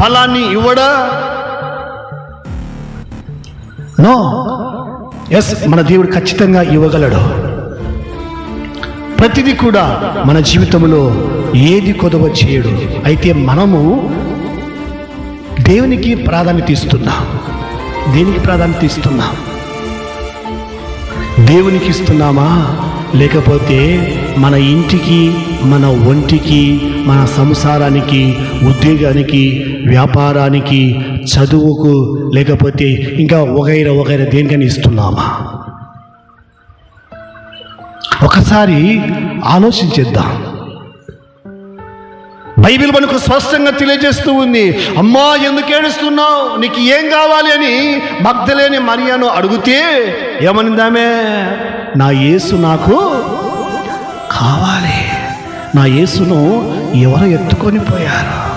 ఫలాన్ని ఇవ్వడా? No. Yes, మన దేవుడు ఖచ్చితంగా ఇవ్వగలడు. ప్రతిదీ కూడా మన జీవితంలో ఏది కొదవ చేయడు. అయితే మనము దేవునికి ప్రాధాన్యత ఇస్తున్నాం. దేనికి ప్రాధాన్యత ఇస్తున్నాం? దేవునికి ఇస్తున్నామా, లేకపోతే మన ఇంటికి, మన ఒంటికి, మన సంసారానికి, ఉద్యోగానికి, వ్యాపారానికి, చదువుకు, లేకపోతే ఇంకా వగైరా దేనికని ఇస్తున్నామా? ఒకసారి ఆలోచించేద్దాం. బైబిల్ మనకు స్పష్టంగా తెలియజేస్తూ ఉంది. అమ్మా, ఎందుకు ఏడుస్తున్నావు, నీకు ఏం కావాలి అని మగ్దలేని మరియను అడిగితే ఏమనిందామే? నా యేసు నాకు కావాలి. నా యేసును ఎవరు ఎత్తుకొని పోయారు?